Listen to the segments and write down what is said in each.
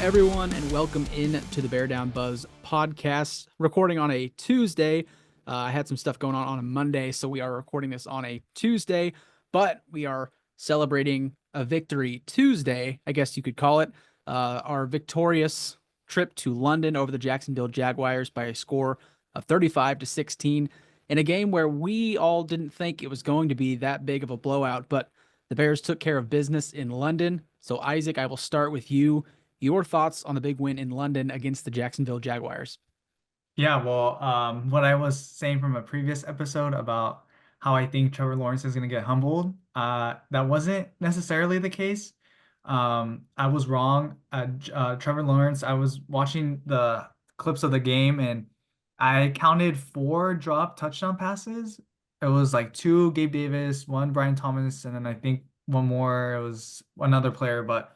everyone, and welcome in to the Bear Down Buzz podcast. Recording on a Tuesday. I had some stuff going on a Monday, so we are recording this on a Tuesday, but we are celebrating a victory Tuesday, I guess you could call it. Our victorious trip to London over the Jacksonville Jaguars by a score of 35-16 in a game where we all didn't think it was going to be that big of a blowout, but the Bears took care of business in London. So, Isaac, I will start with you. Your thoughts on the big win in London against the Jacksonville Jaguars? Yeah, well, what I was saying from a previous episode about how I think Trevor Lawrence is going to get humbled, that wasn't necessarily the case. I was wrong. Trevor Lawrence, I was watching the clips of the game and I counted four drop touchdown passes. It was like two Gabe Davis, one Brian Thomas, and then I think one more. It was another player, but.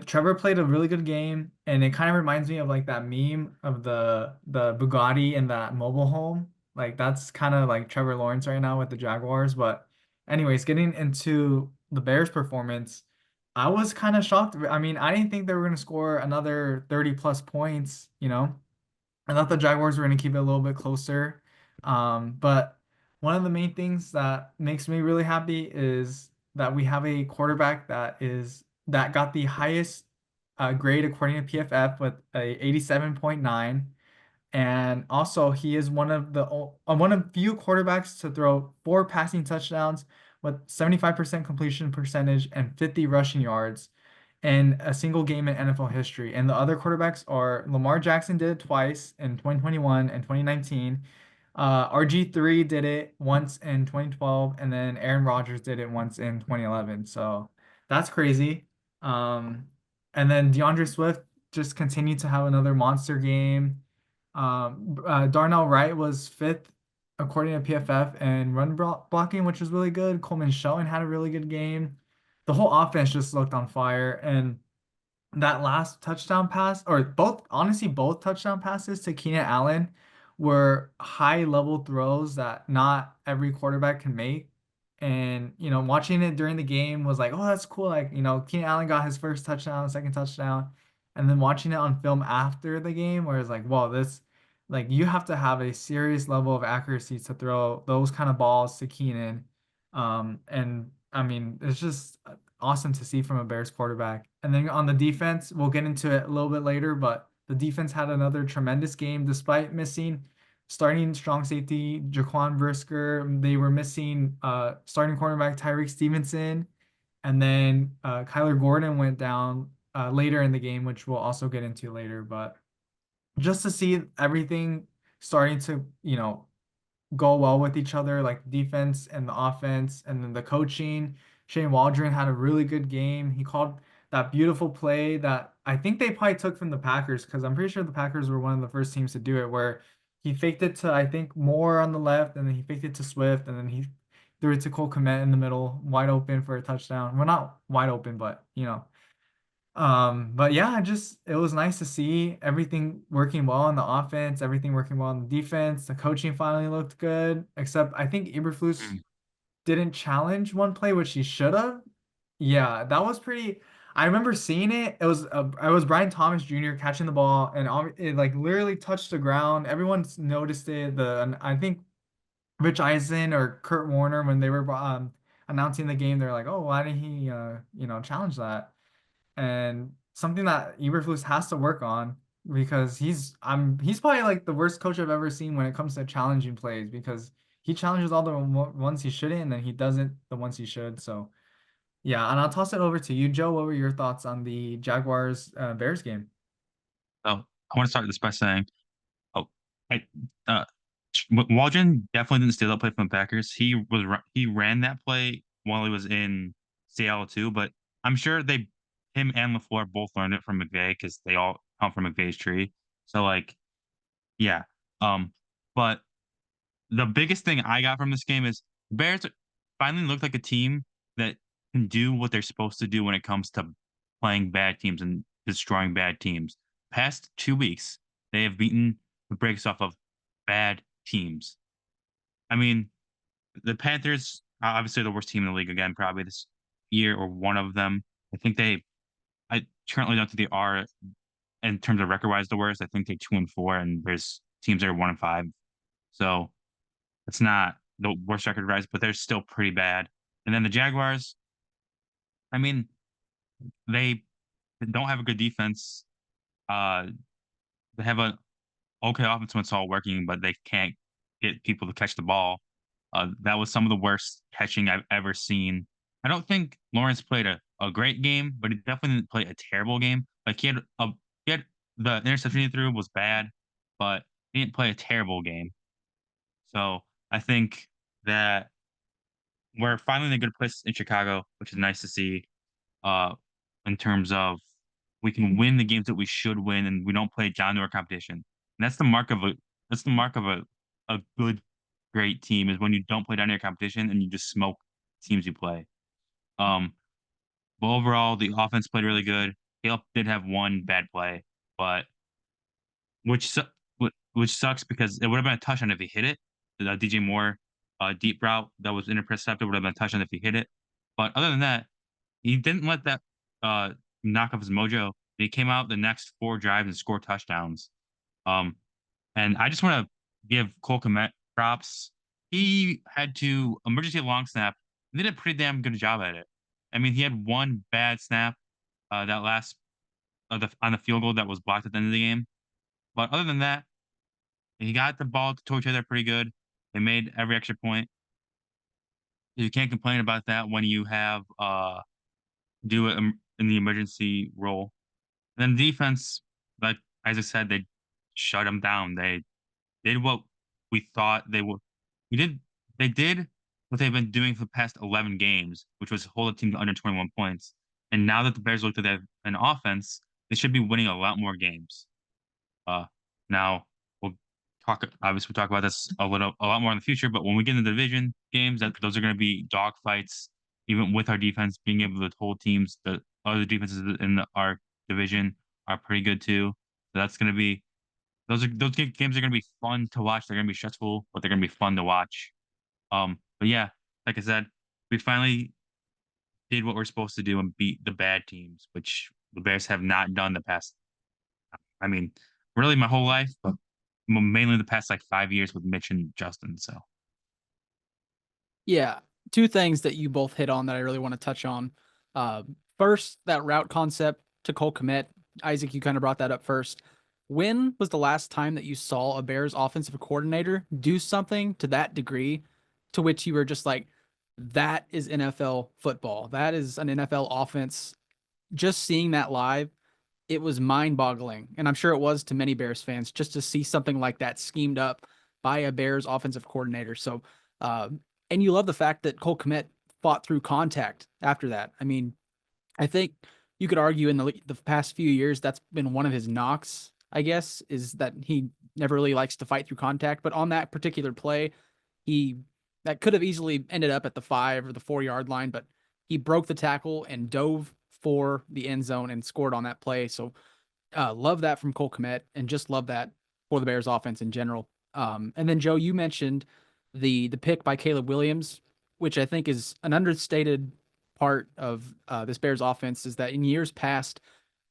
Trevor played a really good game, and it kind of reminds me of like that meme of the Bugatti in that mobile home. Like that's kind of like Trevor Lawrence right now with the Jaguars. But anyways, getting into the Bears performance, I was kind of shocked. I mean, I didn't think they were going to score another 30 plus points, you know. I thought the Jaguars were going to keep it a little bit closer. But one of the main things that makes me really happy is that we have a quarterback that got the highest grade according to PFF with a 87.9. And also, he is one of few quarterbacks to throw four passing touchdowns with 75% completion percentage and 50 rushing yards in a single game in NFL history. And the other quarterbacks are Lamar Jackson did it twice in 2021 and 2019. RG3 did it once in 2012, and then Aaron Rodgers did it once in 2011. So that's crazy. Um, and then DeAndre Swift just continued to have another monster game. Darnell Wright was fifth according to PFF and blocking, which was really good. Coleman Shelton had a really good game. The whole offense just looked on fire, and that last touchdown pass, or both, honestly, both touchdown passes to Keenan Allen were high level throws that not every quarterback can make. And, watching it during the game was like, oh, that's cool. Like, Keenan Allen got his first touchdown, second touchdown. And then watching it on film after the game, where it's like, whoa, like, you have to have a serious level of accuracy to throw those kind of balls to Keenan. And I mean, it's just awesome to see from a Bears quarterback. And then on the defense, we'll get into it a little bit later, but the defense had another tremendous game despite missing starting strong safety Jaquan Brisker. They were missing starting cornerback Tyreek Stevenson, and then Kyler Gordon went down later in the game, which we'll also get into later. But just to see everything starting to, go well with each other, like the defense and the offense, and then the coaching. Shane Waldron had a really good game. He called that beautiful play that I think they probably took from the Packers because I'm pretty sure the Packers were one of the first teams to do it, where he faked it to I think Moore on the left, and then he faked it to Swift, and then he threw it to Cole Kmet in the middle, wide open for a touchdown. Well, not wide open, but but yeah, it was nice to see everything working well on the offense, everything working well on the defense. The coaching finally looked good, except I think Eberflus Mm. didn't challenge one play, which he should have. Yeah, that was pretty. I remember seeing it. It was Brian Thomas Jr. catching the ball, and it like literally touched the ground. Everyone's noticed it. And I think Rich Eisen or Kurt Warner, when they were announcing the game, they're like, "Oh, why didn't he challenge that?" And something that Eberflus has to work on, because he's probably like the worst coach I've ever seen when it comes to challenging plays, because he challenges all the ones he shouldn't, and then he doesn't the ones he should. So yeah, and I'll toss it over to you, Joe. What were your thoughts on the Jaguars Bears game? So I want to start this by saying, oh, I, uh, Waldron definitely didn't steal that play from the Packers. He ran that play while he was in Seattle too, but I'm sure him and LaFleur both learned it from McVay because they all come from McVay's tree. So like, yeah. Um, but the biggest thing I got from this game is the Bears finally looked like a team that can do what they're supposed to do when it comes to playing bad teams and destroying bad teams. Past 2 weeks, they have beaten the brakes off of bad teams. I mean, the Panthers are obviously the worst team in the league again, probably this year, or one of them. I think I currently don't think they are. in terms of record-wise, the worst. I think they're 2-4, and there's teams that are 1-5. So it's not the worst record-wise, but they're still pretty bad. And then the Jaguars, I mean, they don't have a good defense. Uh, they have a okay offense when it's all working, but they can't get people to catch the ball. That was some of the worst catching I've ever seen. I don't think Lawrence played a great game, but he definitely didn't play a terrible game. Like he had the interception he threw was bad, but he didn't play a terrible game. So I think that we're finally in a good place in Chicago, which is nice to see. Uh, in terms of we can win the games that we should win, and we don't play down to our competition. And that's the mark of a good, great team is when you don't play down to your competition and you just smoke teams you play. Um, but overall, the offense played really good. Caleb did have one bad play, but which su- which sucks because it would have been a touchdown if he hit it. The DJ Moore deep route that was intercepted would have been a touchdown if he hit it. But other than that, he didn't let that uh knock off his mojo. He came out the next 4 drives and scored touchdowns. Um, and I just want to give Cole Kmet props. He had to emergency long snap and did a pretty damn good job at it. I mean, he had one bad snap, that last on the field goal that was blocked at the end of the game. But other than that, he got the ball to each other pretty good. They made every extra point. You can't complain about that when you have do it in the emergency role. And then defense, like as I said, they shut them down. They did what we thought they would. We did. They did what they've been doing for the past 11 games, which was hold a team to under 21 points. And now that the Bears looked at an offense, they should be winning a lot more games. Uh, now we'll obviously we'll talk about this a lot more in the future. But when we get into the division games, those are going to be dog fights. Even with our defense being able to hold teams, the other defenses in our division are pretty good too. So that's going to be those games are going to be fun to watch. They're going to be stressful, but they're going to be fun to watch. But yeah, like I said, we finally did what we're supposed to do and beat the bad teams, which the Bears have not done the past. I mean, really my whole life, but mainly the past like 5 years with Mitch and Justin. So Yeah, two things that you both hit on that I really want to touch on. Uh, First, that route concept to Cole Kmet. Isaac, you kind of brought that up first. When was the last time that you saw a Bears offensive coordinator do something to that degree to which you were just like, that is NFL football? That is an NFL offense. Just seeing that live, it was mind-boggling, and I'm sure it was to many Bears fans just to see something like that schemed up by a Bears offensive coordinator. So, and you love the fact that Cole Kmet fought through contact after that. I mean, I think you could argue in the past few years that's been one of his knocks, I guess, is that he never really likes to fight through contact. But on that particular play, he that could have easily ended up at the 5 or the 4 yard line, but he broke the tackle and dove for the end zone and scored on that play. So love that from Cole Kmet, and just love that for the Bears offense in general. And then Joe, you mentioned the pick by Caleb Williams, which I think is an understated part of this Bears offense, is that in years past,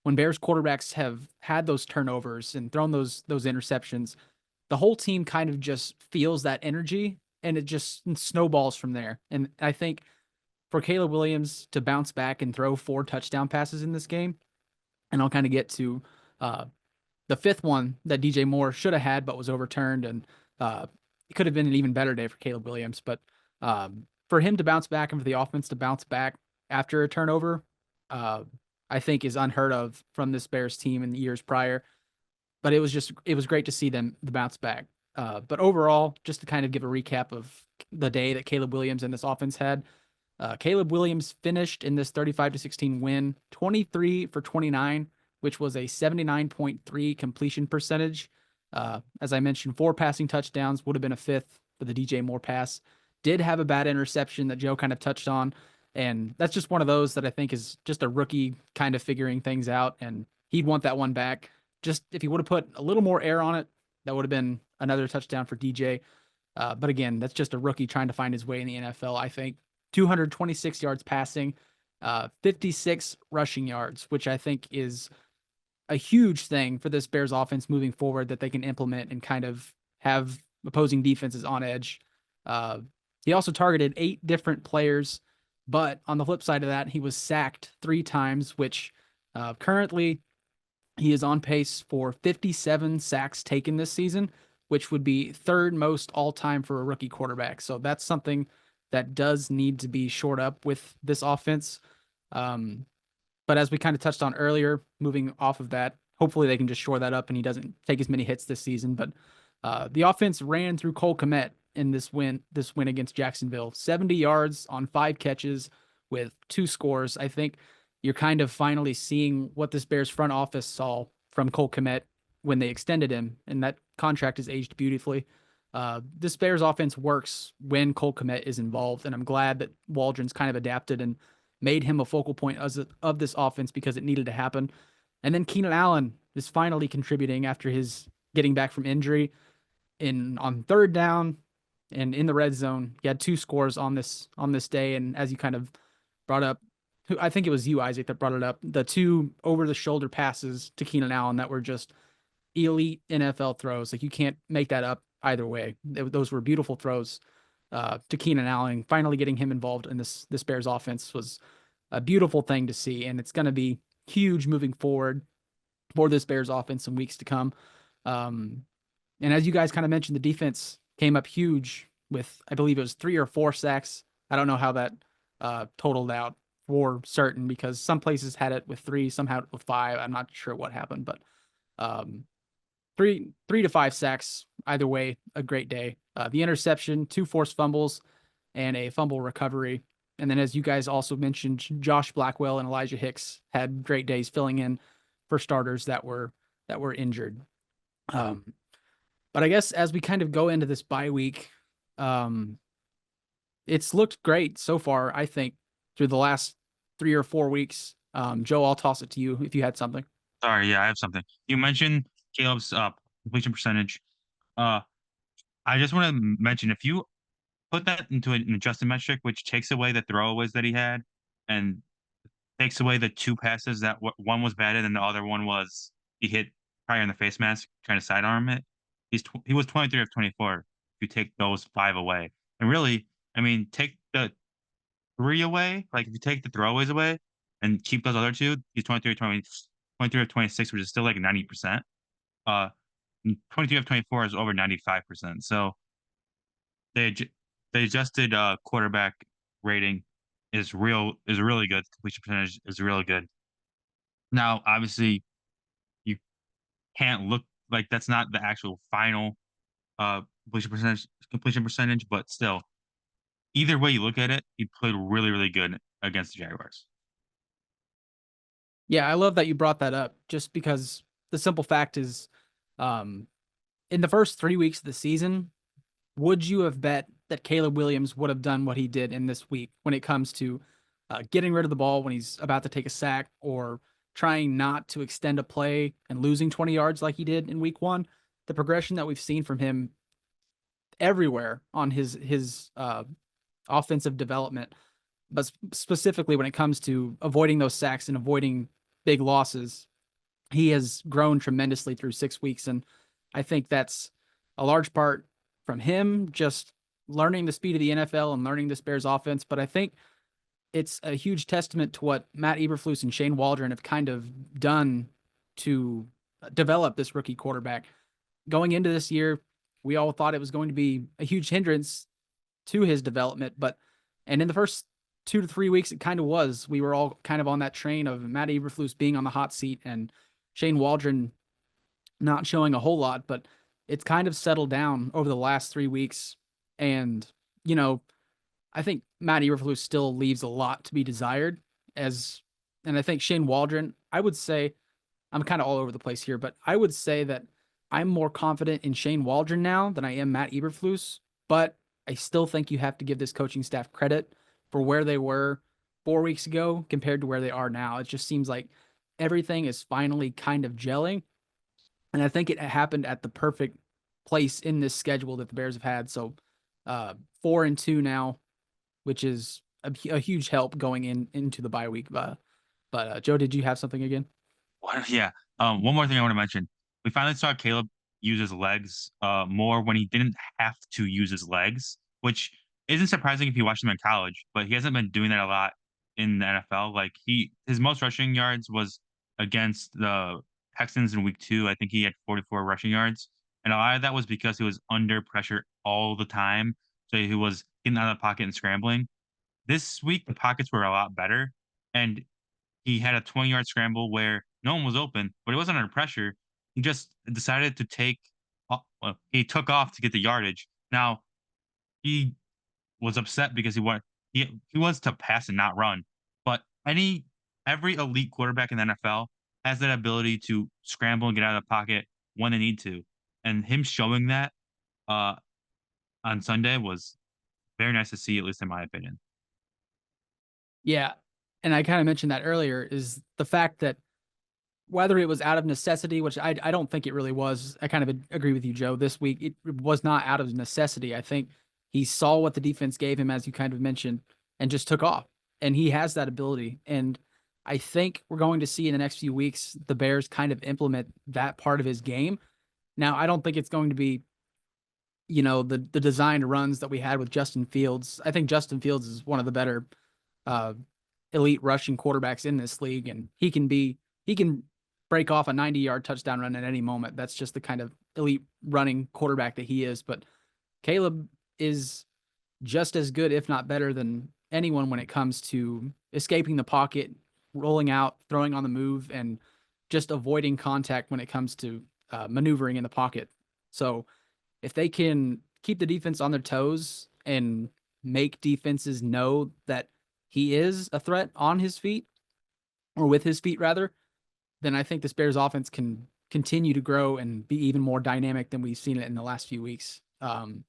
when Bears quarterbacks have had those turnovers and thrown those interceptions, the whole team kind of just feels that energy and it just snowballs from there. And I think for Caleb Williams to bounce back and throw 4 touchdown passes in this game, and I'll kind of get to uh, the fifth one that DJ Moore should have had but was overturned, and it could have been an even better day for Caleb Williams. But for him to bounce back and for the offense to bounce back after a turnover, uh, I think is unheard of from this Bears team in the years prior. But it was great to see them the bounce back. But overall, just to kind of give a recap of the day that Caleb Williams and this offense had, Caleb Williams finished in this 35-16 win, 23 for 29, which was a 79.3 completion percentage. As I mentioned, 4 passing touchdowns, would have been a 5th for the DJ Moore pass. Did have a bad interception that Joe kind of touched on, and that's just one of those that I think is just a rookie kind of figuring things out, and he'd want that one back. Just if he would have put a little more air on it, that would have been another touchdown for DJ. But again, that's just a rookie trying to find his way in the NFL, I think. 226 yards passing, 56 rushing yards, which I think is a huge thing for this Bears offense moving forward that they can implement and kind of have opposing defenses on edge. He also targeted 8 different players, but on the flip side of that, he was sacked 3 times, which currently he is on pace for 57 sacks taken this season, which would be 3rd most all time for a rookie quarterback. So that's something that does need to be shored up with this offense. But as we kind of touched on earlier, moving off of that, hopefully they can just shore that up and he doesn't take as many hits this season. But the offense ran through Cole Kmet in this win against Jacksonville. 70 yards on 5 catches with 2 scores. I think you're kind of finally seeing what this Bears front office saw from Cole Kmet when they extended him, and that contract is aged beautifully. This Bears offense works when Cole Kmet is involved, and I'm glad that Waldron's kind of adapted and made him a focal point of this offense because it needed to happen. And then Keenan Allen is finally contributing after his getting back from injury on 3rd down and in the red zone. He had 2 scores on this day, and as you kind of brought up, I think it was you, Isaac, that brought it up, the 2 over-the-shoulder passes to Keenan Allen that were just elite NFL throws. Like, you can't make that up either way. Those were beautiful throws to Keenan Allen. Finally getting him involved in this Bears offense was a beautiful thing to see, and it's going to be huge moving forward for this Bears offense in weeks to come. And as you guys kind of mentioned, the defense came up huge with, I believe it was 3 or 4 sacks. I don't know how that totaled out for certain because some places had it with 3, some had it with 5. I'm not sure what happened, but 3 to 5 sacks, either way, a great day. The interception, 2 forced fumbles, and a fumble recovery. And then, as you guys also mentioned, Josh Blackwell and Elijah Hicks had great days filling in for starters that were injured. But I guess as we kind of go into this bye week, it's looked great so far, I think, through the last 3 or 4 weeks. Joe, I'll toss it to you if you had something. Sorry, yeah, I have something. You mentioned Caleb's completion percentage. I just want to mention if you put that into an adjusted metric, which takes away the throwaways that he had and takes away the 2 passes that one was batted and the other one was he hit prior in the face mask trying to sidearm it. He was 23 of 24. If you take those 5 away, and really, I mean, take the 3 away. Like if you take the throwaways away and keep those other 2, he's 23 of 26, which is still like 90%. 23 of 24 is over 95%. So the adjusted quarterback rating is really good. Completion percentage is really good. Now, obviously, you can't look like that's not the actual final completion percentage, but still, either way you look at it, he played really, really good against the Jaguars. Yeah, I love that you brought that up just because the simple fact is, in the first 3 weeks of the season, would you have bet that Caleb Williams would have done what he did in this week when it comes to getting rid of the ball when he's about to take a sack or trying not to extend a play and losing 20 yards like he did in week 1? The progression that we've seen from him everywhere on his offensive development, but specifically when it comes to avoiding those sacks and avoiding big losses, he has grown tremendously through 6 weeks. And I think that's a large part from him just learning the speed of the NFL and learning this Bears offense. But I think it's a huge testament to what Matt Eberflus and Shane Waldron have kind of done to develop this rookie quarterback. Going into this year, we all thought it was going to be a huge hindrance to his development, and in the first 2 to 3 weeks, it kind of was. We were all kind of on that train of Matt Eberflus being on the hot seat and Shane Waldron not showing a whole lot, but it's kind of settled down over the last 3 weeks. And, I think Matt Eberflus still leaves a lot to be desired and I think Shane Waldron, I would say, I'm kind of all over the place here, but I would say that I'm more confident in Shane Waldron now than I am Matt Eberflus, but I still think you have to give this coaching staff credit for where they were 4 weeks ago compared to where they are now. It just seems like everything is finally kind of gelling. And I think it happened at the perfect place in this schedule that the Bears have had. So 4-2 now, which is a huge help going into the bye week. But Joe, did you have something again? Yeah. One more thing I want to mention. We finally saw Caleb use his legs more when he didn't have to use his legs, which isn't surprising if you watch him in college, but he hasn't been doing that a lot in the NFL. Like his most rushing yards was against the Texans in week 2. I think he had 44 rushing yards. And a lot of that was because he was under pressure all the time. So he was getting out of the pocket and scrambling. This week the pockets were a lot better. And he had a 20-yard scramble where no one was open, but he wasn't under pressure. He just decided to he took off to get the yardage. Now, he was upset because he wants to pass and not run. But every elite quarterback in the NFL has that ability to scramble and get out of the pocket when they need to. And him showing that uh, on Sunday was very nice to see, at least in my opinion. Yeah. And I kind of mentioned that earlier, is the fact that whether it was out of necessity, which I don't think it really was. I kind of agree with you, Joe. This week, it was not out of necessity. I think he saw what the defense gave him, as you kind of mentioned, and just took off. And he has that ability. And I think we're going to see in the next few weeks the Bears kind of implement that part of his game. Now, I don't think it's going to be, the designed runs that we had with Justin Fields. I think Justin Fields is one of the better uh, elite rushing quarterbacks in this league, and he can break off a 90-yard touchdown run at any moment. That's just the kind of elite running quarterback that he is. But Caleb is just as good, if not better, than anyone when it comes to escaping the pocket, rolling out, throwing on the move, and just avoiding contact when it comes to maneuvering in the pocket. So if they can keep the defense on their toes and make defenses know that he is a threat on his feet, or with his feet rather, then I think this Bears offense can continue to grow and be even more dynamic than we've seen it in the last few weeks. I'm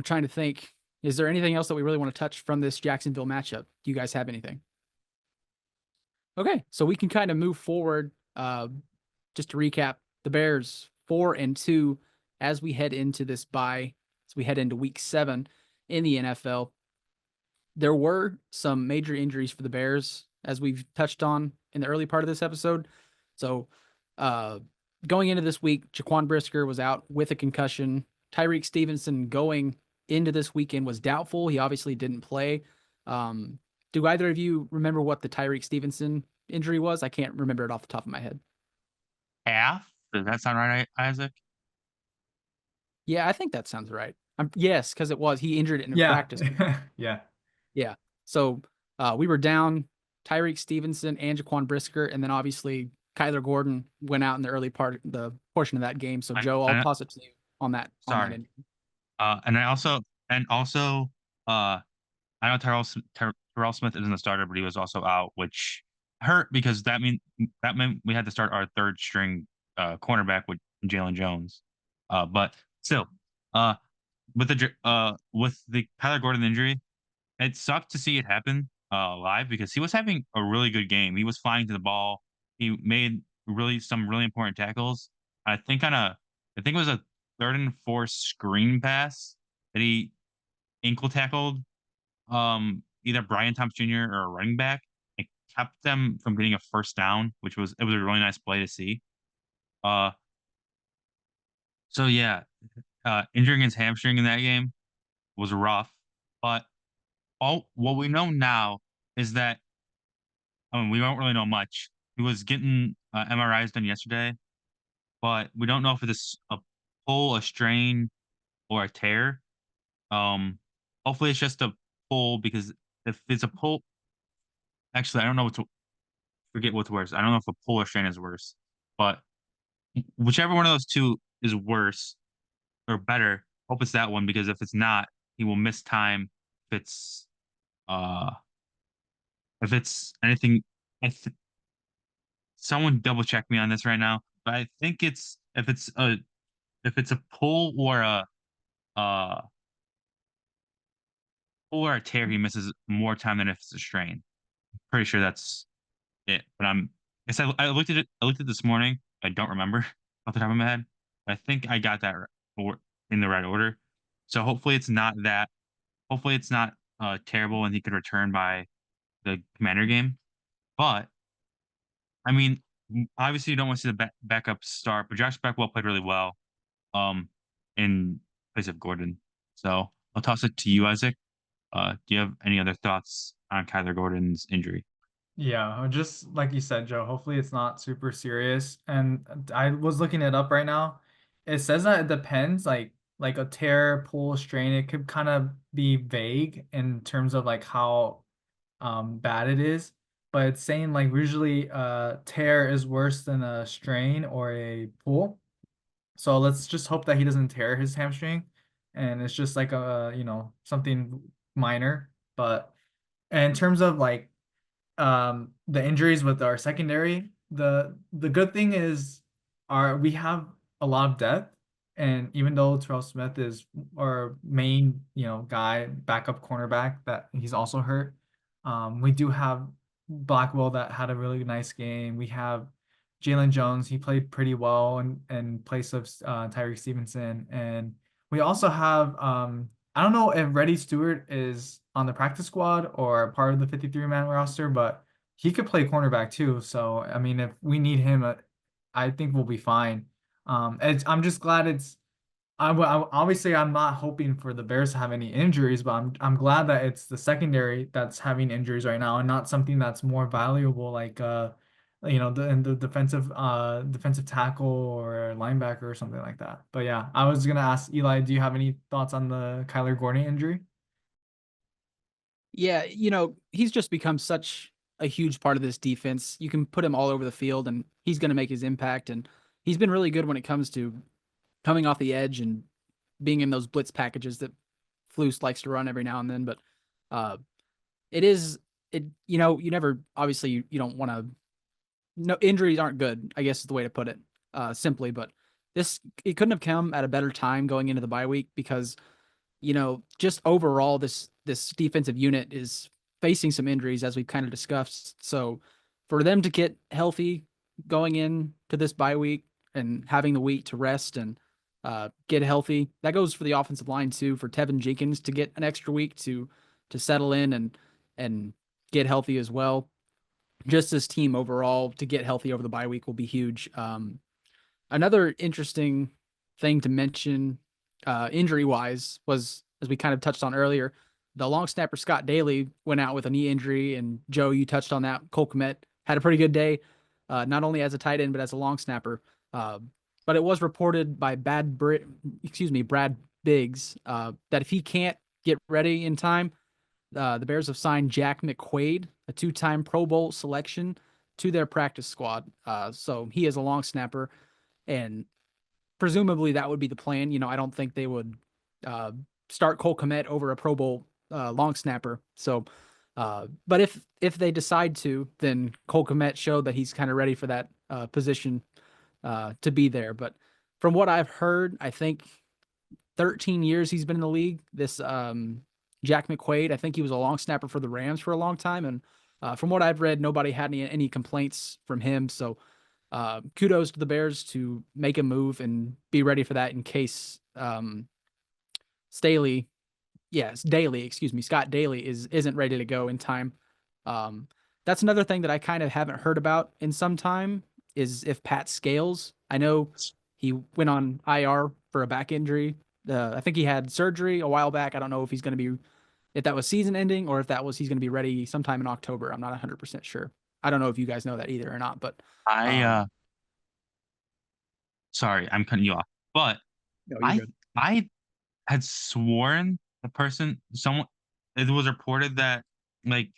trying to think, is there anything else that we really want to touch from this Jacksonville matchup? Do you guys have anything? Okay, so we can kind of move forward. Just to recap, the Bears 4-2 as we head into this bye, as we head into week 7 in the NFL. There were some major injuries for the Bears, as we've touched on in the early part of this episode. So going into this week, Jaquan Brisker was out with a concussion. Tyreek Stevenson going into this weekend was doubtful. He obviously didn't play. Do either of you remember what the Tyreek Stevenson injury was? I can't remember it off the top of my head. Half? Does that sound right, Isaac? Yeah, I think that sounds right. Yes, because it was. He injured it in Yeah. practice. Yeah. Yeah. So we were down Tyreek Stevenson and Jaquan Brisker, and then obviously Kyler Gordon went out in the portion of that game. So Joe, I'll toss it to you on that. Sorry. On that And also, I know Terrell Smith isn't a starter, but he was also out, which hurt because that meant we had to start our third string cornerback with Jalen Jones. But still, uh, with the Kyler Gordon injury, it sucked to see it happen live because he was having a really good game. He was flying to the ball. He made some really important tackles. I think it was a 3rd and 4 screen pass that he ankle tackled either Brian Thompson Jr. or a running back. It kept them from getting a first down, it was a really nice play to see. Uh, so yeah, injuring his hamstring in that game was rough, but all what we know now is that we don't really know much. He was getting MRIs done yesterday, but we don't know if it's a pull, a strain, or a tear. Hopefully it's just a pull because if it's a pull, actually I don't know forget what's worse. I don't know if a pull or strain is worse, but whichever one of those two is worse or better, hope it's that one because if it's not, he will miss time. If it's uh if it's anything, if someone double check me on this right now, but I think it's if it's a uh pull or a tear, he misses more time than if it's a strain. Pretty sure that's it. But I said I looked at it. I looked at it this morning. I don't remember off the top of my head. I think I got that in the right order. So hopefully it's not that. Hopefully it's not terrible and he could return by the Commander game. But I mean, obviously you don't want to see the backup start, but Josh Beckwell played really well um in place of Gordon. So I'll toss it to you, Isaac. Do you have any other thoughts on Kyler Gordon's injury? Yeah, just like you said, Joe, hopefully it's not super serious. And I was looking it up right now. It says that it depends, like a tear, pull, strain, it could kind of be vague in terms of like how bad it is. But it's saying like usually tear is worse than a strain or a pull. So let's just hope that he doesn't tear his hamstring and it's just like a, something minor. But in terms of like the injuries with our secondary, the good thing is our we have a lot of depth, and even though Terrell Smith is our main guy, backup cornerback, that he's also hurt, we do have Blackwell that had a really nice game. We have Jalen Jones, he played pretty well in place of Tyreek Stevenson, and we also have I don't know if Reddy Stewart is on the practice squad or part of the 53-man roster, but he could play cornerback too. So, I mean, if we need him, I think we'll be fine. I'm just glad it's. Obviously, I'm not hoping for the Bears to have any injuries, but I'm glad that it's the secondary that's having injuries right now, and not something that's more valuable like the defensive tackle or linebacker or something like that. But yeah, I was gonna ask Eli, do you have any thoughts on the Kyler Gordon injury? Yeah, he's just become such a huge part of this defense. You can put him all over the field and he's going to make his impact. And he's been really good when it comes to coming off the edge and being in those blitz packages that Flus likes to run every now and then. But uh, you never, obviously, you don't want to, no, injuries aren't good, I guess is the way to put it simply. But it couldn't have come at a better time going into the bye week because just overall, this defensive unit is facing some injuries as we've kind of discussed. So for them to get healthy going in to this bye week and having the week to rest and get healthy, that goes for the offensive line too. For Tevin Jenkins to get an extra week to settle in and get healthy as well. Just this team overall to get healthy over the bye week will be huge. Another interesting thing to mention, injury wise, was as we kind of touched on earlier, the long snapper Scott Daly went out with a knee injury, and Joe, you touched on that. Cole Kmet had a pretty good day, not only as a tight end but as a long snapper. But it was reported by Brad Biggs, that if he can't get ready in time, the Bears have signed Jack McQuaid, a two-time Pro Bowl selection, to their practice squad. So he is a long snapper, and presumably that would be the plan. I don't think they would start Cole Kmet over a Pro Bowl long snapper. So, but if they decide to, then Cole Kmet showed that he's kind of ready for that position to be there. But from what I've heard, I think 13 years he's been in the league. This Jack McQuaid, I think he was a long snapper for the Rams for a long time, and from what I've read, nobody had any complaints from him. So kudos to the Bears to make a move and be ready for that in case Scott Daly isn't ready to go in time. Um, that's another thing that I kind of haven't heard about in some time is if Pat Scales. I know he went on IR for a back injury. I think he had surgery a while back. I don't know if that was season ending or if he's going to be ready sometime in October. I'm not 100% sure. I don't know if you guys know that either or not, but I um, sorry, I'm cutting you off, but no, you're I good. I had sworn someone it was reported that like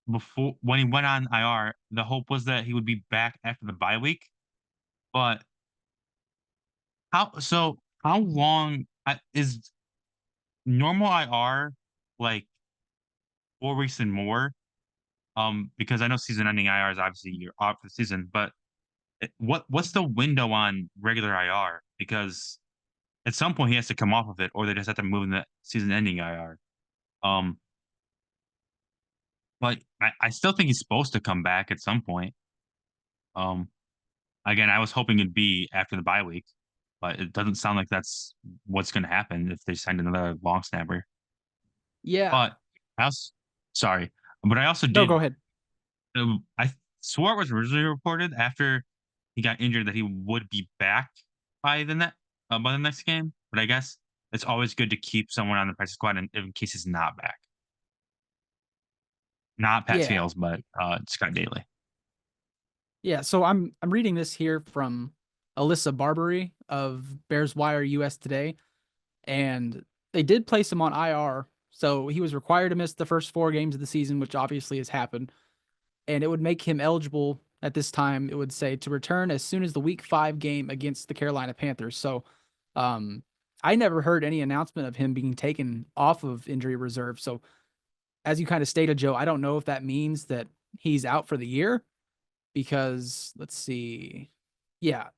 before when he went on IR, the hope was that he would be back after the bye week. But how long is normal IR like 4 weeks and more? Because I know season ending IR is obviously you're off for the season, but what's the window on regular IR? Because at some point he has to come off of it, or they just have to move in the season ending IR. Um, but I still think he's supposed to come back at some point. Um, again, I was hoping it'd be after the bye week, but it doesn't sound like that's what's going to happen if they signed another long snapper. Yeah. But I also, sorry, but I also No, go did. ahead. I swore it was originally reported after he got injured that he would be back by the next game. But I guess it's always good to keep someone on the practice squad in case he's not back. Not Pat Yeah. Scales, but Scott Daly. Yeah, so I'm reading this here from Alyssa Barbary of Bears Wire US Today, and they did place him on IR. So he was required to miss the first 4 games of the season, which obviously has happened, and it would make him eligible at this time, it would say, to return as soon as the week 5 game against the Carolina Panthers. So um I never heard any announcement of him being taken off of injury reserve. So as you kind of stated, Joe, I don't know if that means that he's out for the year because let's see. Yeah,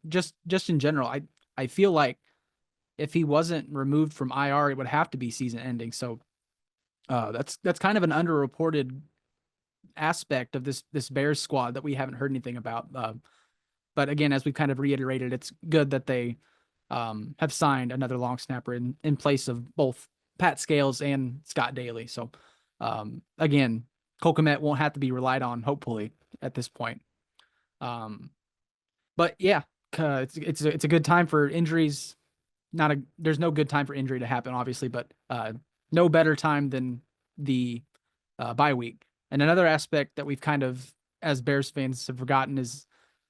just in general, I feel like if he wasn't removed from IR, it would have to be season ending. So that's kind of an underreported aspect of this Bears squad that we haven't heard anything about. But again, as we've kind of reiterated, it's good that they have signed another long snapper in place of both Pat Scales and Scott Daly. So again, Cole Kmet won't have to be relied on, hopefully, at this point. But yeah, it's a good time for injuries. There's no good time for injury to happen, obviously, but no better time than the bye week. And another aspect that we've kind of, as Bears fans, have forgotten is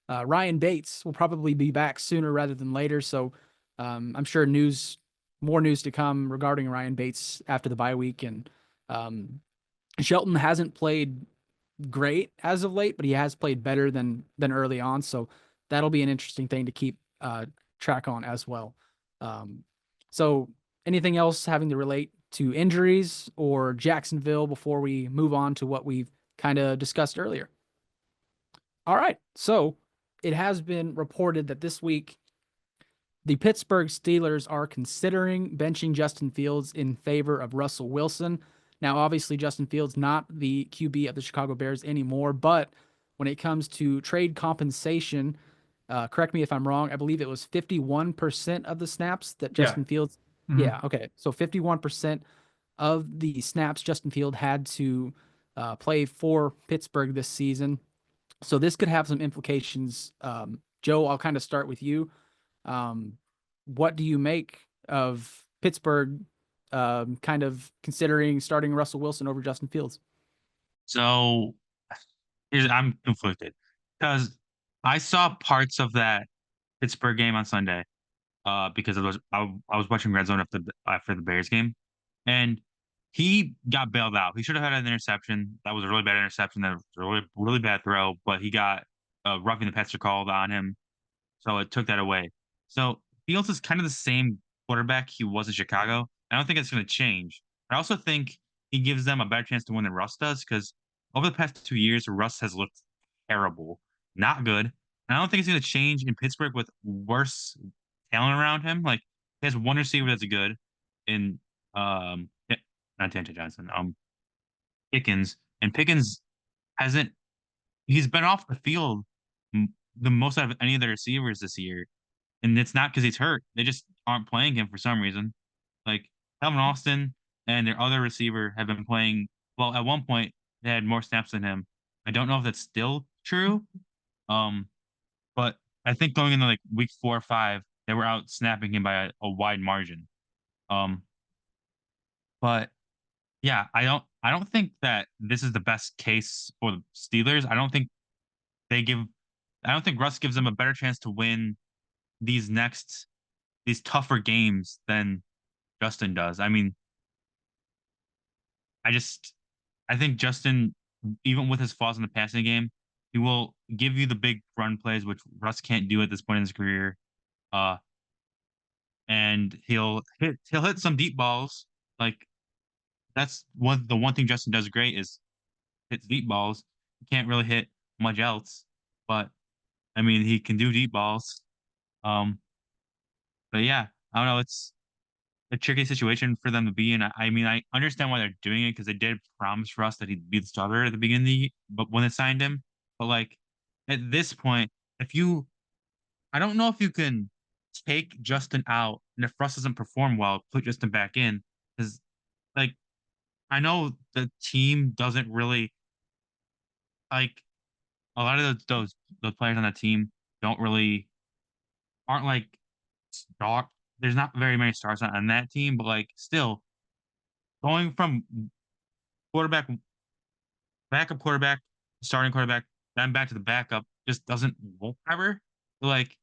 Ryan Bates will probably be back sooner rather than later. So I'm sure more news to come regarding Ryan Bates after the bye week. And Shelton hasn't played great as of late, but he has played better than early on. So that'll be an interesting thing to keep track on as well. So anything else having to relate to injuries or Jacksonville before we move on to what we've kind of discussed earlier? All right. So it has been reported that this week the Pittsburgh Steelers are considering benching Justin Fields in favor of Russell Wilson. Now, obviously, Justin Fields not the QB of the Chicago Bears anymore, but when it comes to trade compensation, correct me if I'm wrong, I believe it was 51% of the snaps that Yeah. Justin Fields. Mhm. Yeah, okay. So 51% of the snaps Justin Field had to play for Pittsburgh this season. So this could have some implications. Joe, I'll kind of start with you. What do you make of Pittsburgh kind of considering starting Russell Wilson over Justin Fields? So I'm conflicted because I saw parts of that Pittsburgh game on Sunday because I was watching Red Zone after the Bears game, and he got bailed out. He should have had an interception. That was a really bad interception. That was a really bad throw, but he got roughing the passer called on him, so it took that away. So Fields is kind of the same quarterback he was in Chicago. I don't think it's going to change. I also think he gives them a better chance to win than Russ does because over the past 2 years, Russ has looked terrible, not good. And I don't think it's going to change in Pittsburgh with worse talent around him. Like he has one receiver that's good in yeah, not Dante Johnson, Pickens, and Pickens hasn't he's been off the field the most out of any of the receivers this year. And it's not because he's hurt. They just aren't playing him for some reason. Like Calvin Austin and their other receiver have been playing. Well, at one point they had more snaps than him. I don't know if that's still true. Um, but I think going into like week 4 or 5, they were out snapping him by a wide margin. Um, but yeah, I don't think that this is the best case for the Steelers. They give I don't think Russ gives them a better chance to win these next these tougher games than Justin does. I mean, I just I think Justin, even with his flaws in the passing game, he will give you the big run plays, which Russ can't do at this point in his career. Uh, and he'll hit some deep balls. Like that's the one thing Justin does great is hits deep balls. He can't really hit much else, but I mean he can do deep balls. Um, but yeah, I don't know. It's a tricky situation for them to be in. I mean, I understand why they're doing it because they did promise for us that he'd be the starter at the beginning of but when they signed him. But like at this point, if you, I don't know if you can take Justin out and if Russ doesn't perform well, put Justin back in because like I know the team doesn't really like a lot of those players on that team. don't really aren't like star. There's not very many stars on that team, but like still going from quarterback, backup quarterback, starting quarterback, then back to the backup just doesn't work ever. Like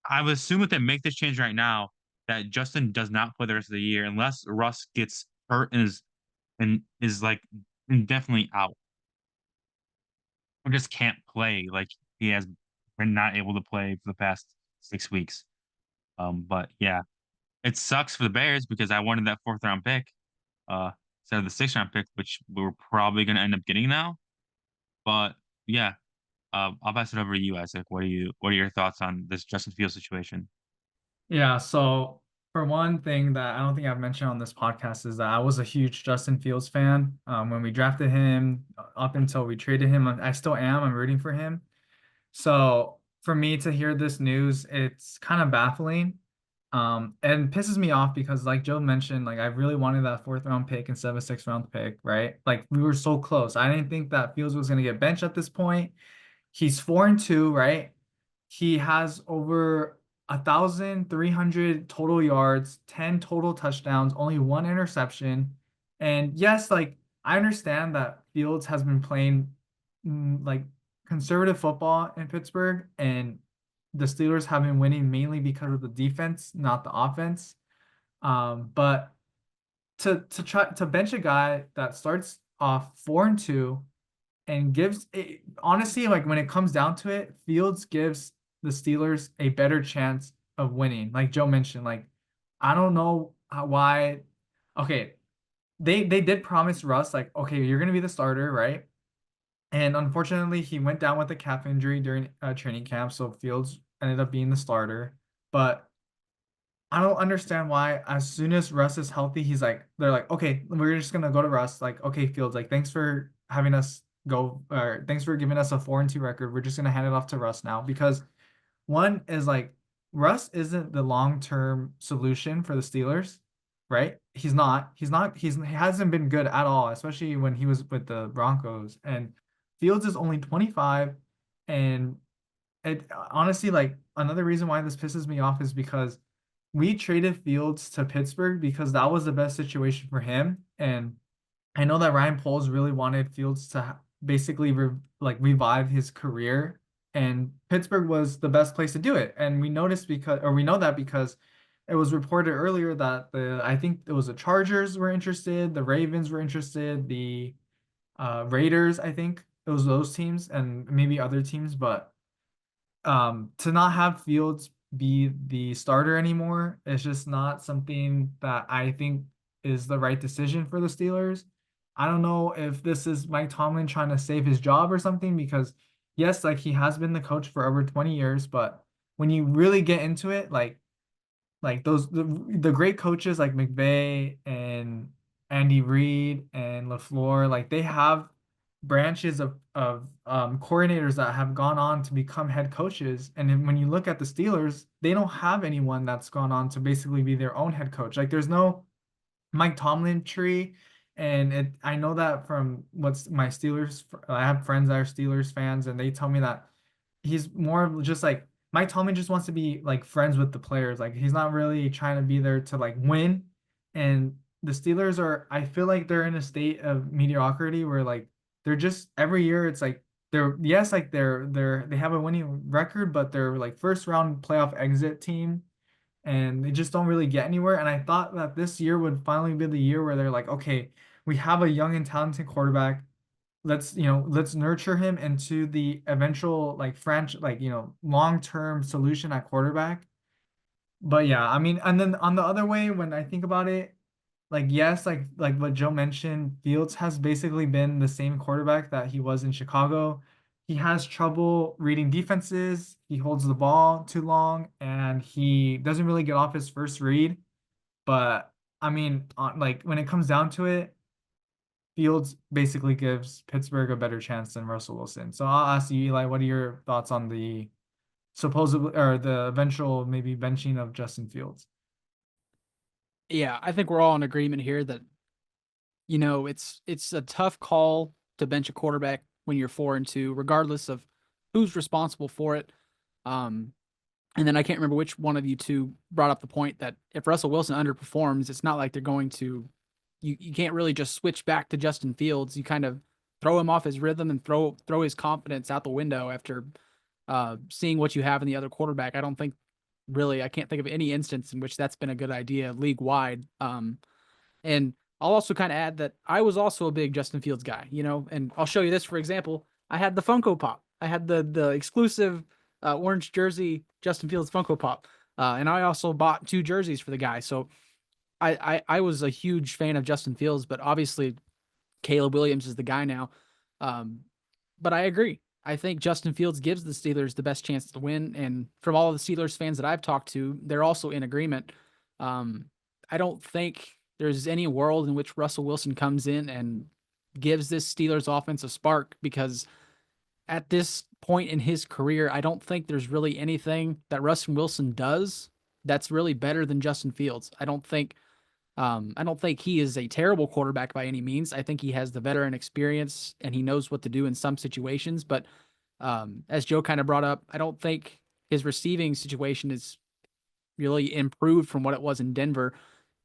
I would assume if they make this change right now, that Justin does not play the rest of the year unless Russ gets hurt and is like indefinititely out or just can't play like he has been not able to play for the past 6 weeks. But yeah, it sucks for the Bears because I wanted that fourth round pick, instead of the sixth round pick, which we were probably going to end up getting now. But yeah, I'll pass it over to you, Isaac. What are your thoughts on this Justin Fields situation? Yeah, so for one thing that I don't think I've mentioned on this podcast is that I was a huge Justin Fields fan. When we drafted him, up until we traded him, I still am. I'm rooting for him. So for me to hear this news, it's kind of baffling. And pisses me off because like Joe mentioned, like I really wanted that fourth round pick instead of a sixth round pick, right? Like we were so close. I didn't think that Fields was gonna get benched at this point. He's 4-2, right? He has over 1,300 total yards, 10 total touchdowns, only one interception. And yes, like I understand that Fields has been playing like conservative football in Pittsburgh, and the Steelers have been winning mainly because of the defense, not the offense. But to try to bench a guy that starts off 4-2 and gives it, honestly, like when it comes down to it, Fields gives the Steelers a better chance of winning. Like Joe mentioned, like I don't know why. Okay, they did promise Russ like, okay, you're gonna be the starter, right? And unfortunately, he went down with a calf injury during training camp, so Fields ended up being the starter. But I don't understand why as soon as Russ is healthy, they're like, okay, we're just gonna go to Russ. Like, okay, Fields, like thanks for having us go, or thanks for giving us a 4-2 record. We're just gonna hand it off to Russ now because one is like Russ isn't the long-term solution for the Steelers, right? He's not. He hasn't been good at all, especially when he was with the Broncos. And Fields is only 25, and it honestly like another reason why this pisses me off is because we traded Fields to Pittsburgh because that was the best situation for him. And I know that Ryan Poles really wanted Fields to basically revive his career, and Pittsburgh was the best place to do it. And we know that because it was reported earlier that I think it was the Chargers were interested, the Ravens were interested, the Raiders, I think it was those teams, and maybe other teams, but to not have Fields be the starter anymore is just not something that I think is the right decision for the Steelers. I don't know if this is Mike Tomlin trying to save his job or something because yes, like he has been the coach for over 20 years, but when you really get into it, like the great coaches like McVay and Andy Reid and LaFleur, like they have branches of coordinators that have gone on to become head coaches. And then when you look at the Steelers, they don't have anyone that's gone on to basically be their own head coach. Like there's no Mike Tomlin tree. And I know that from what's my Steelers, I have friends that are Steelers fans, and they tell me that he's more of just like Mike Tomlin just wants to be like friends with the players. Like he's not really trying to be there to like win. And the Steelers are, I feel like they're in a state of mediocrity where like they're just every year it's like they're yes, like they have a winning record, but they're like first round playoff exit team and they just don't really get anywhere. And I thought that this year would finally be the year where they're like, okay, we have a young and talented quarterback. Let's nurture him into the eventual like long-term solution at quarterback. But yeah, I mean, and then on the other way, when I think about it, like yes, like what Joe mentioned, Fields has basically been the same quarterback that he was in Chicago. He has trouble reading defenses. He holds the ball too long, and he doesn't really get off his first read. But I mean, like when it comes down to it, Fields basically gives Pittsburgh a better chance than Russell Wilson. So I'll ask you, Eli, what are your thoughts on the supposedly or the eventual maybe benching of Justin Fields? Yeah, I think we're all in agreement here that it's a tough call to bench a quarterback when you're 4-2, regardless of who's responsible for it. And then I can't remember which one of you two brought up the point that if Russell Wilson underperforms, it's not like they're going to. You can't really just switch back to Justin Fields. You kind of throw him off his rhythm and throw his confidence out the window after seeing what you have in the other quarterback. I don't think really I can't think of any instance in which that's been a good idea league wide. And I'll also kind of add that I was also a big Justin Fields guy, and I'll show you this for example. I had the Funko Pop. I had the exclusive orange jersey Justin Fields Funko Pop, and I also bought 2 jerseys for the guy. So I was a huge fan of Justin Fields, but obviously Caleb Williams is the guy now. Um, but I agree. I think Justin Fields gives the Steelers the best chance to win, and from all of the Steelers fans that I've talked to, they're also in agreement. Um, I don't think there's any world in which Russell Wilson comes in and gives this Steelers offense a spark, because at this point in his career, I don't think there's really anything that Russell Wilson does that's really better than Justin Fields. I don't think he is a terrible quarterback by any means. I think he has the veteran experience and he knows what to do in some situations. But as Joe kind of brought up, I don't think his receiving situation is really improved from what it was in Denver.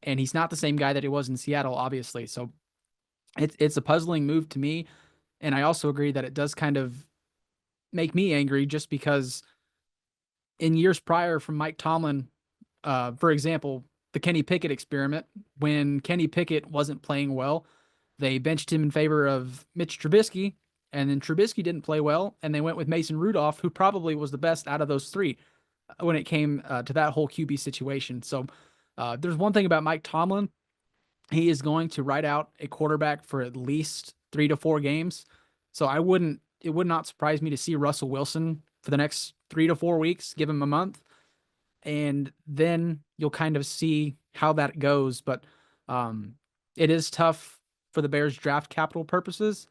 And he's not the same guy that he was in Seattle, obviously. So it's a puzzling move to me. And I also agree that it does kind of make me angry, just because in years prior from Mike Tomlin, for example, the Kenny Pickett experiment, when Kenny Pickett wasn't playing well, they benched him in favor of Mitch Trubisky, and then Trubisky didn't play well, and they went with Mason Rudolph, who probably was the best out of those 3 when it came to that whole QB situation. So there's one thing about Mike Tomlin. He is going to write out a quarterback for at least 3 to 4 games. So it would not surprise me to see Russell Wilson for the next 3 to 4 weeks, give him a month, and then you'll kind of see how that goes. But it is tough for the Bears draft capital purposes,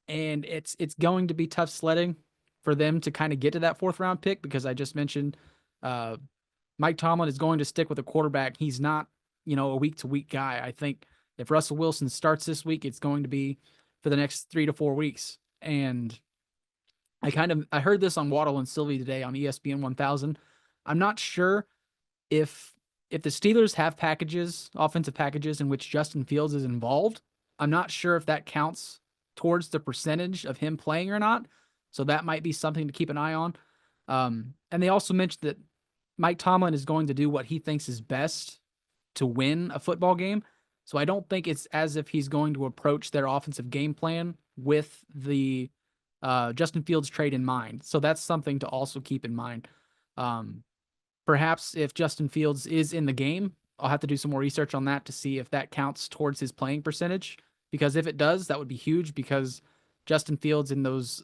and it's going to be tough sledding for them to kind of get to that 4th round pick, because I just mentioned Mike Tomlin is going to stick with a quarterback. He's not, a week to week guy. I think if Russell Wilson starts this week, it's going to be for the next 3 to 4 weeks. And I heard this on Waddle and Sylvie today on ESPN 1000. I'm not sure if the Steelers have offensive packages in which Justin Fields is involved. I'm not sure if that counts towards the percentage of him playing or not. So that might be something to keep an eye on. And they also mentioned that Mike Tomlin is going to do what he thinks is best to win a football game. So I don't think it's as if he's going to approach their offensive game plan with the Justin Fields trade in mind. So that's something to also keep in mind. Perhaps if Justin Fields is in the game, I'll have to do some more research on that to see if that counts towards his playing percentage. Because if it does, that would be huge, because Justin Fields in those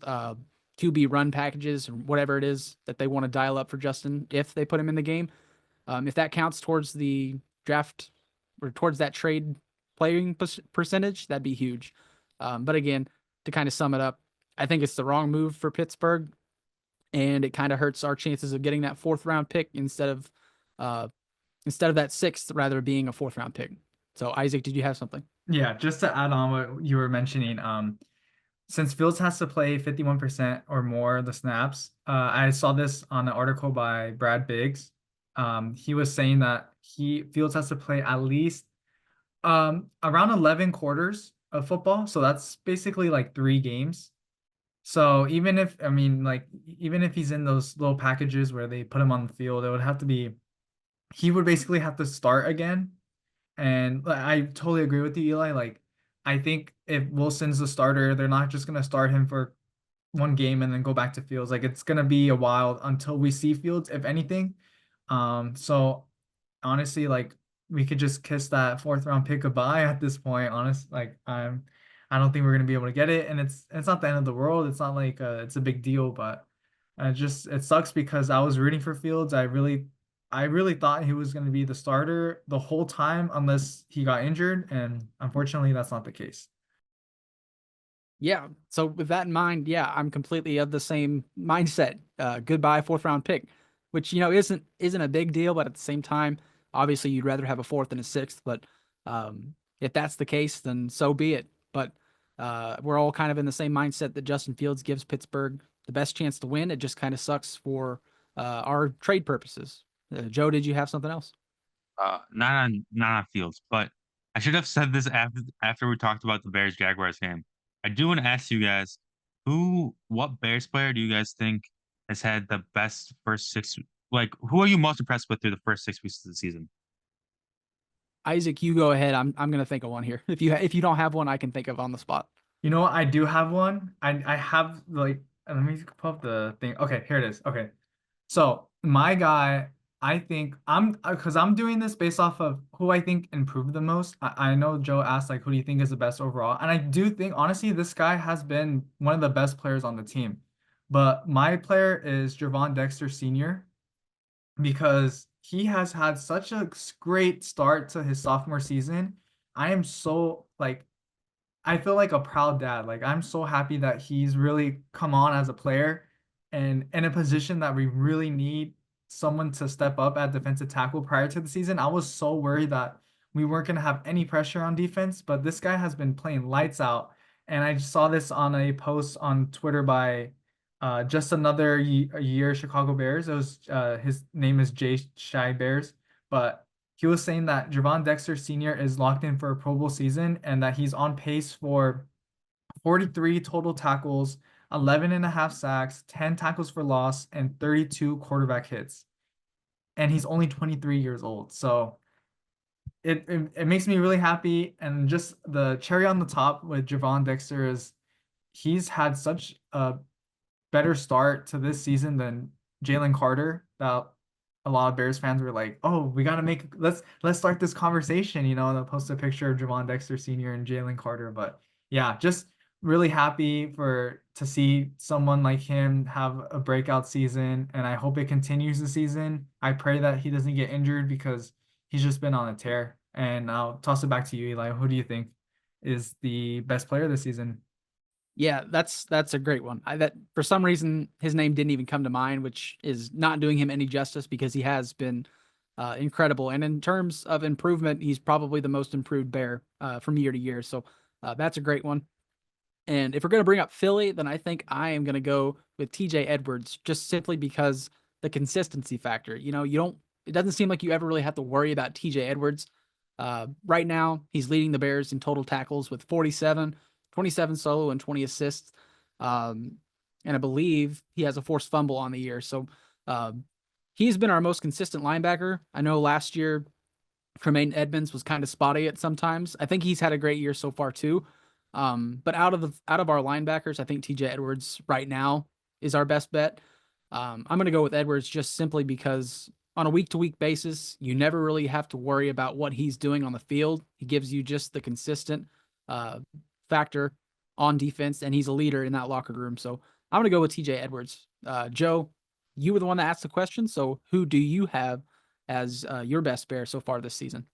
QB run packages or whatever it is that they want to dial up for Justin, if they put him in the game, if that counts towards the draft or towards that trade playing percentage, that'd be huge. But again, to kind of sum it up, I think it's the wrong move for Pittsburgh, and it kind of hurts our chances of getting that 4th round pick instead of that 6th, rather being a 4th round pick. So Isaac, did you have something? Yeah, just to add on what you were mentioning, since Fields has to play 51% or more of the snaps, I saw this on an article by Brad Biggs. He was saying that Fields has to play at least around 11 quarters of football. So that's basically like 3 games. So even if he's in those little packages where they put him on the field, he would basically have to start again. And I totally agree with you, Eli. Like, I think if Wilson's the starter, they're not just gonna start him for 1 game and then go back to Fields. Like, it's gonna be a while until we see Fields, if anything. So honestly, like, we could just kiss that 4th round pick goodbye at this point. I don't think we're gonna be able to get it, and it's not the end of the world. It's not like it's a big deal, but it sucks because I was rooting for Fields. I really thought he was gonna be the starter the whole time unless he got injured, and unfortunately, that's not the case. Yeah. So with that in mind, yeah, I'm completely of the same mindset. Goodbye 4th round pick, which isn't a big deal, but at the same time, obviously you'd rather have a 4th than a 6th. But if that's the case, then so be it. But we're all kind of in the same mindset that Justin Fields gives Pittsburgh the best chance to win. It just kind of sucks for our trade purposes. Joe, did you have something else? Not on fields, but I should have said this after we talked about the Bears Jaguars game. I do want to ask you guys, what Bears player do you guys think has had the best first six? Like, who are you most impressed with through the first 6 weeks of the season? Isaac, you go ahead. I'm gonna think of one here. If you don't have one, I can think of on the spot. You know what? I do have one. I have like let me pull up the thing. Okay, here it is. Okay. So my guy, I think I'm because I'm doing this based off of who I think improved the most. I know Joe asked like who do you think is the best overall? And I do think honestly this guy has been one of the best players on the team. But my player is Javon Dexter Sr. because he has had such a great start to his sophomore season. I am so like I feel like a proud dad. Like I'm so happy that he's really come on as a player and in a position that we really need someone to step up at defensive tackle prior to the season. I was so worried that we weren't going to have any pressure on defense, but this guy has been playing lights out. And I saw this on a post on Twitter by just another year Chicago Bears. It was his name is Jay Shy Bears, but he was saying that Javon Dexter Sr. is locked in for a Pro Bowl season and that he's on pace for 43 total tackles, 11 and a half sacks, 10 tackles for loss, and 32 quarterback hits. And he's only 23 years old. So it makes me really happy. And just the cherry on the top with Javon Dexter is he's had such a better start to this season than Jalen Carter that a lot of Bears fans were like, "Oh, we gotta let's start this conversation," and they'll post a picture of Javon Dexter Sr. and Jalen Carter. But yeah, just really happy to see someone like him have a breakout season, and I hope it continues the season. I pray that he doesn't get injured because he's just been on a tear. And I'll toss it back to you, Eli. Who do you think is the best player this season? Yeah, that's a great one. That for some reason his name didn't even come to mind, which is not doing him any justice because he has been incredible. And in terms of improvement, he's probably the most improved Bear from year to year. So that's a great one. And if we're going to bring up Philly, then I think I am going to go with TJ Edwards just simply because the consistency factor. It doesn't seem like you ever really have to worry about TJ Edwards. Right now, he's leading the Bears in total tackles with 47, 27 solo, and 20 assists. And I believe he has a forced fumble on the year. So he's been our most consistent linebacker. I know last year, Tremaine Edmonds was kind of spotty at sometimes. I think he's had a great year so far too. But out of our linebackers, I think TJ Edwards right now is our best bet. I'm going to go with Edwards just simply because on a week-to-week basis, you never really have to worry about what he's doing on the field. He gives you just the consistent factor on defense, and he's a leader in that locker room. So I'm going to go with TJ Edwards. Joe, you were the one that asked the question, so who do you have as your best Bear so far this season?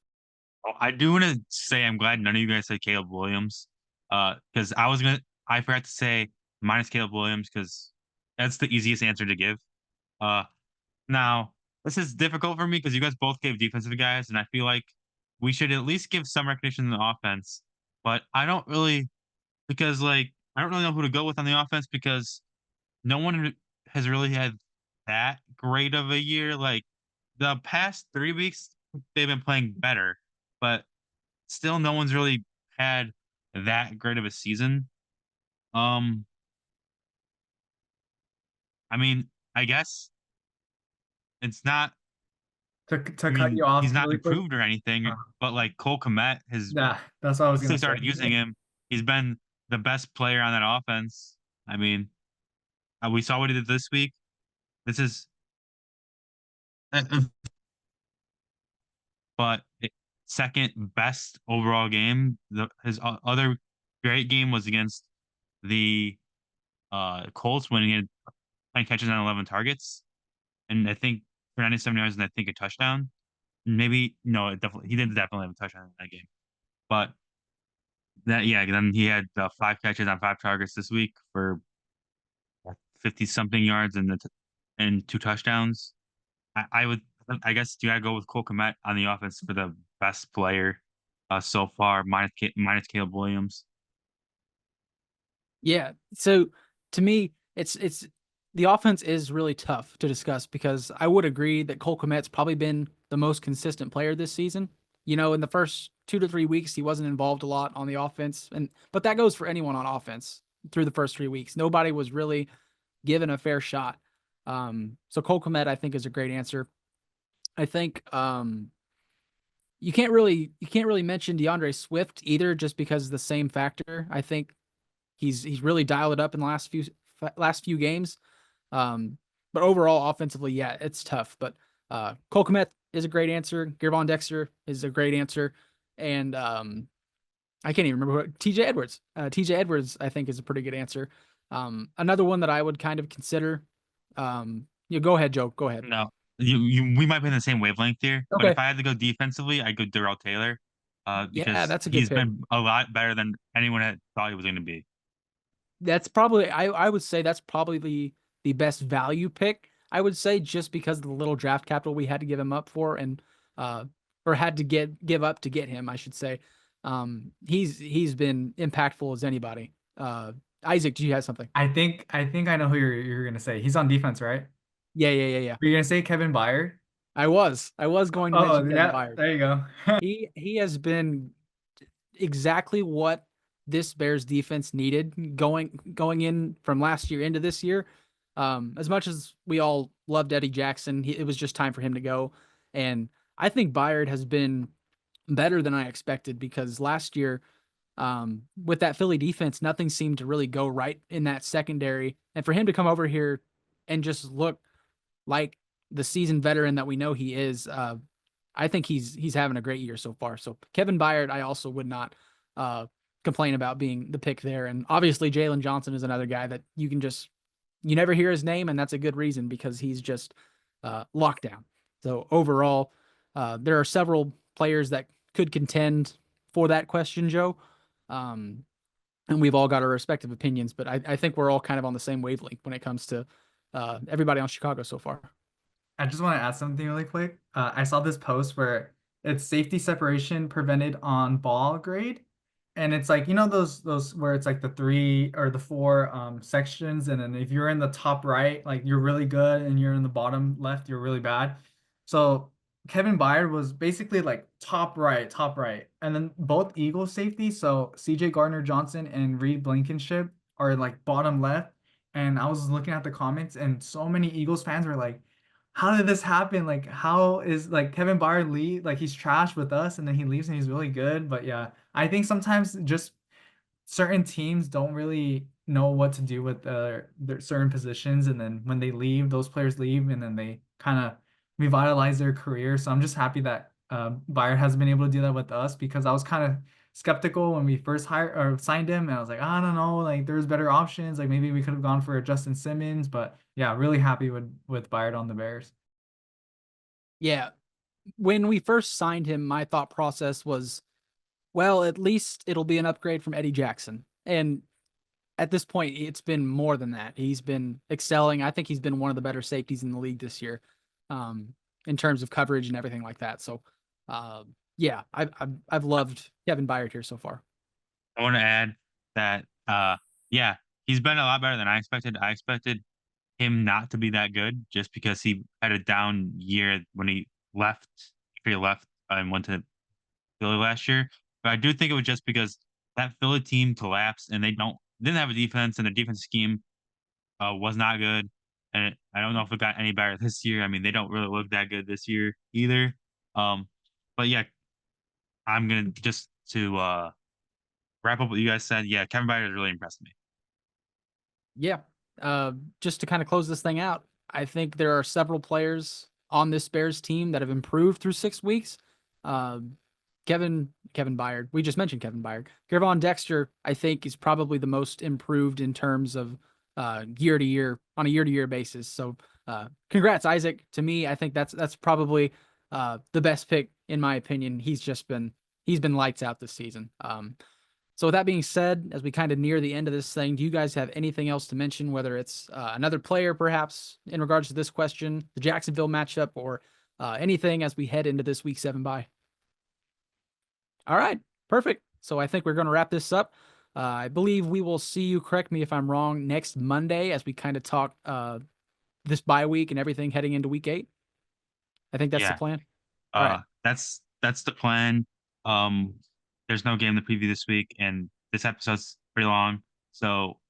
Oh, I do want to say I'm glad none of you guys said Caleb Williams. Because I forgot to say minus Caleb Williams because that's the easiest answer to give. Uh, Now this is difficult for me because you guys both gave defensive guys, and I feel like we should at least give some recognition to the offense. But I don't really because I don't really know who to go with on the offense because no one has really had that great of a year. Like the past 3 weeks, they've been playing better, but still no one's really had that great of a season. Um, I mean, I guess it's not. To I cut you mean, off he's not really quick. improved or anything, but like Cole Kmet has Yeah, that's what I was since they gonna say. started using him, he's been the best player on that offense. I mean, we saw what he did this week. This is, but second best overall game. His other great game was against the Colts when he had 10 catches on 11 targets, and I think for 97 yards and I think a touchdown. Maybe no, he did definitely have a touchdown in that game. But then he had 5 catches on 5 targets this week for 50 something yards and 2 touchdowns. I would, I guess, you gotta go with Cole Kmet on the offense for the best player so far, minus Caleb Williams. Yeah. So to me, it's the offense is really tough to discuss because I would agree that Cole Kmet's probably been the most consistent player this season. In the first 2 to 3 weeks, he wasn't involved a lot on the offense, but that goes for anyone on offense through the first 3 weeks. Nobody was really given a fair shot. So Cole Kmet, I think, is a great answer. I think you can't really mention DeAndre Swift either, just because of the same factor. I think he's really dialed it up in the last few games. But overall, offensively, yeah, it's tough. But Cole Kmet is a great answer. Gervon Dexter is a great answer, and I can't even remember what TJ Edwards. TJ Edwards, I think, is a pretty good answer. Another one that I would kind of consider. Go ahead, Joe. Go ahead. No, we might be in the same wavelength here, but Okay. if I had to go defensively, I'd go Darrell Taylor, Yeah, because that's a good he's pick. been a lot better than anyone had thought he was going to be. That's probably I would say that's probably the best value pick. I would say, just because of the little draft capital we had to give him up for, and or had to give up to get him, I should say. He's been impactful as anybody. Isaac, do you have something? I think I know who you're gonna say. He's on defense, right? Yeah, yeah, yeah, yeah. You're gonna say Kevin Byard? I was going to Oh, mention Kevin yeah, Byard. there you go. He has been exactly what this Bears defense needed going in from last year into this year. As much as we all loved Eddie Jackson, it was just time for him to go. And I think Byard has been better than I expected, because last year, with that Philly defense, nothing seemed to really go right in that secondary. And for him to come over here and just look like the seasoned veteran that we know he is, I think he's having a great year so far. So Kevin Byard, I also would not uh, complain about being the pick there. And obviously Jalen Johnson is another guy that you never hear his name, and that's a good reason, because he's just locked down. So overall, there are several players that could contend for that question, Joe. Um, and we've all got our respective opinions, but I think we're all kind of on the same wavelength when it comes to everybody on Chicago so far. I just want to add something really quick. I saw this post where it's safety separation prevented on ball grade, and it's like, those where it's like the three or the four sections, and then if you're in the top right, like you're really good, and you're in the bottom left, you're really bad. So Kevin Byard was basically like top right, and then both Eagles safety, so CJ Gardner Johnson and Reed Blankenship, are like bottom left. And I was looking at the comments, and so many Eagles fans were like, how did this happen? Like, how is like Kevin Byard leave? Like, he's trash with us, and then he leaves and he's really good. But yeah, I think sometimes just certain teams don't really know what to do with their certain positions, and then when they leave, those players leave, and then they kind of revitalize their career. So I'm just happy that Byard has been able to do that with us, because I was kind of skeptical when we first hired or signed him, and I was like, I don't know, like there's better options, like maybe we could have gone for a Justin Simmons. But yeah, really happy with Byard on the Bears. Yeah, when we first signed him, my thought process was, well, at least it'll be an upgrade from Eddie Jackson. And at this point, it's been more than that. He's been excelling. I think he's been one of the better safeties in the league this year, um, in terms of coverage and everything like that. So, yeah, I've loved Kevin Byard here so far. I want to add that, yeah, he's been a lot better than I expected. I expected him not to be that good, just because he had a down year when he left. He left and went to Philly last year. But I do think it was just because that Philly team collapsed, and didn't have a defense, and the defense scheme was not good. And I don't know if it got any better this year. I mean, they don't really look that good this year either. Um, but yeah, I'm gonna just to wrap up what you guys said. Yeah, Kevin Byard has really impressed me. Yeah. Just to kind of close this thing out, I think there are several players on this Bears team that have improved through 6 weeks. Um, Kevin Byard. We just mentioned Kevin Byard. Gervon Dexter, I think, is probably the most improved in terms of year to year, on a year to year basis. So, congrats, Isaac. To me, I think that's probably the best pick in my opinion. He's been lights out this season. So with that being said, as we kind of near the end of this thing, do you guys have anything else to mention, whether it's another player perhaps in regards to this question, the Jacksonville matchup, or anything as we head into this week 7 bye? All right, perfect. So I think we're going to wrap this up. I believe we will see you, correct me if I'm wrong, next Monday as we kind of talk this bye week and everything heading into week 8. I think that's the Yeah. plan. All right. That's the plan. Um, there's no game to preview this week, and this episode's pretty long. So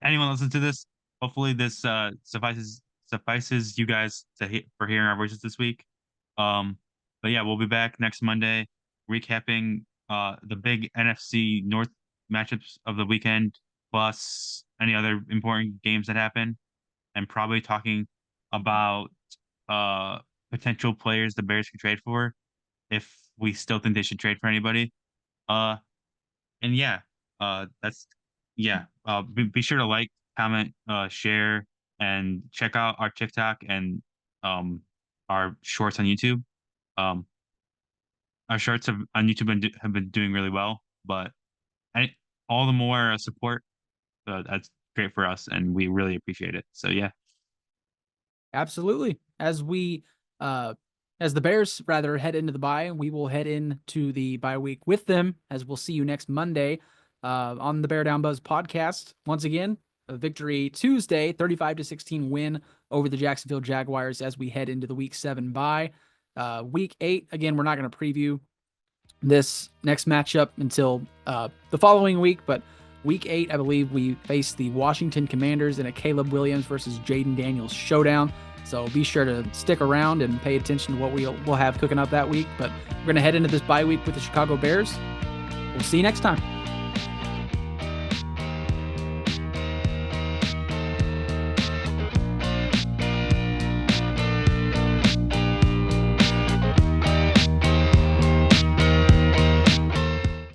anyone listen to this, hopefully this suffices you guys for hearing our voices this week. But yeah, we'll be back next Monday recapping the big NFC North matchups of the weekend, plus any other important games that happen, and probably talking about uh potential players the Bears could trade for if we still think they should trade for anybody. Uh, and yeah, that's yeah. Be sure to like, comment, share, and check out our TikTok and um our shorts on YouTube. Um, our shorts on YouTube have been doing really well, but I, all the more support, that's great for us, and we really appreciate it. So yeah. Absolutely. As the Bears rather head into the bye, we will head into the bye week with them as we'll see you next Monday on the Bear Down Buzz podcast. Once again, a victory Tuesday, 35-16 win over the Jacksonville Jaguars as we head into the week 7 bye. Week 8, again, we're not going to preview this next matchup until the following week, but week 8, I believe we face the Washington Commanders in a Caleb Williams versus Jaden Daniels showdown. So be sure to stick around and pay attention to what we'll have cooking up that week. But we're going to head into this bye week with the Chicago Bears. We'll see you next time.